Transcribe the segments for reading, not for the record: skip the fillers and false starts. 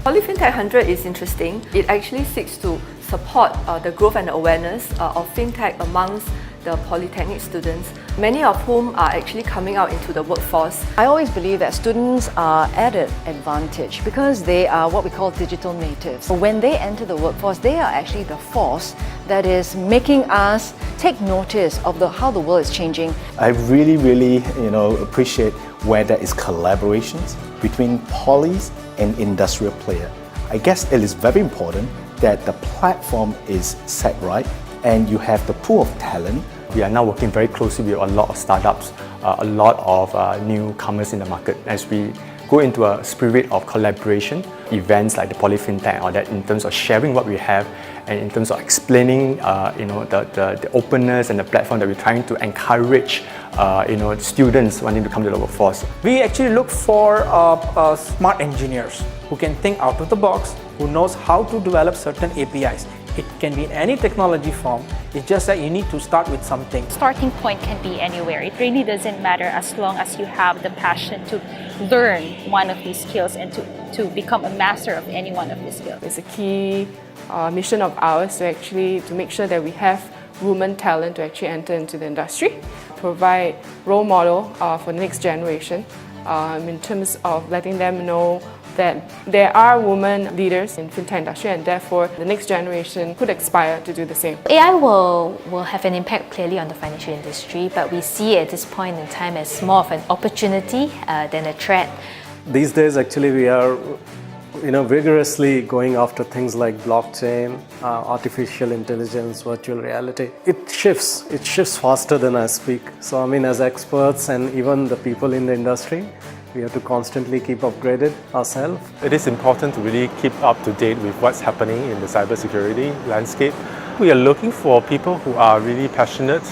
Poly FinTech 100 is interesting. It actually seeks to support the growth and awareness of FinTech amongst the polytechnic students, many of whom are actually coming out into the workforce. I always believe that students are at an advantage because they are what we call digital natives. When they enter the workforce, they are actually the force that is making us take notice of how the world is changing. I really appreciate where there is collaborations between polys and industrial player. I guess it is very important that the platform is set right and you have the pool of talent. We are now working very closely with a lot of startups, a lot of newcomers in the market as we go into a spirit of collaboration, events like the Poly FinTech or that in terms of sharing what we have and in terms of explaining the openness and the platform that we're trying to encourage students wanting to come to the workforce. We actually look for smart engineers who can think out of the box, who knows how to develop certain APIs. It can be in any technology form, it's just that you need to start with something. Starting point can be anywhere. It really doesn't matter as long as you have the passion to learn one of these skills and to become a master of any one of these skills. It's a key mission of ours to make sure that we have women talent to actually enter into the industry, provide role model for the next generation in terms of letting them know that there are women leaders in fintech industry and therefore the next generation could aspire to do the same. AI will have an impact clearly on the financial industry, but we see at this point in time as more of an opportunity than a threat. These days actually we are vigorously going after things like blockchain, artificial intelligence, virtual reality. It shifts faster than I speak. So as experts and even the people in the industry, we have to constantly keep upgraded ourselves. It is important to really keep up to date with what's happening in the cybersecurity landscape. We are looking for people who are really passionate,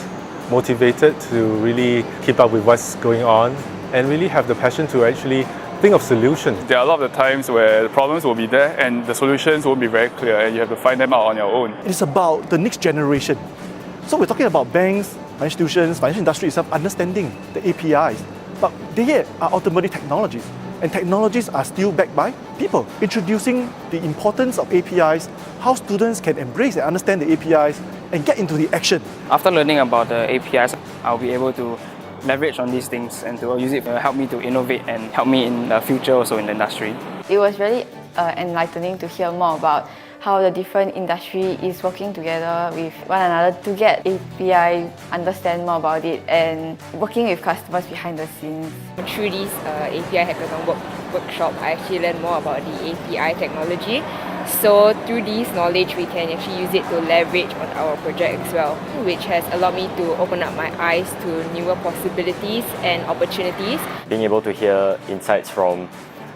motivated to really keep up with what's going on and really have the passion to actually think of solutions. There are a lot of the times where the problems will be there and the solutions won't be very clear and you have to find them out on your own. It's about the next generation. So we're talking about banks, financial institutions, financial industry itself understanding the APIs. But they are ultimately technologies, and technologies are still backed by people. Introducing the importance of APIs, how students can embrace and understand the APIs and get into the action. After learning about the APIs, I'll be able to leverage on these things and to use it to help me to innovate and help me in the future also in the industry. It was really enlightening to hear more about how the different industry is working together with one another to get API, understand more about it and working with customers behind the scenes. Through this API Hackathon workshop, I actually learned more about the API technology. So through this knowledge, we can actually use it to leverage on our project as well, which has allowed me to open up my eyes to newer possibilities and opportunities. Being able to hear insights from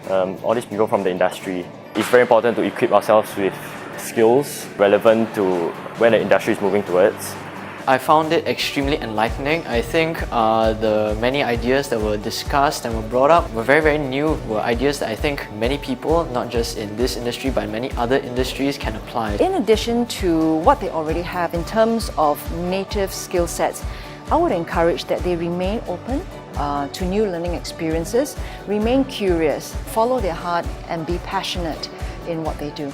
all these people from the industry, it's very important to equip ourselves with skills relevant to where the industry is moving towards. I found it extremely enlightening. I think the many ideas that were discussed and were brought up were very new, were ideas that I think many people, not just in this industry but in many other industries, can apply. In addition to what they already have in terms of native skill sets, I would encourage that they remain open to new learning experiences, remain curious, follow their heart and be passionate in what they do.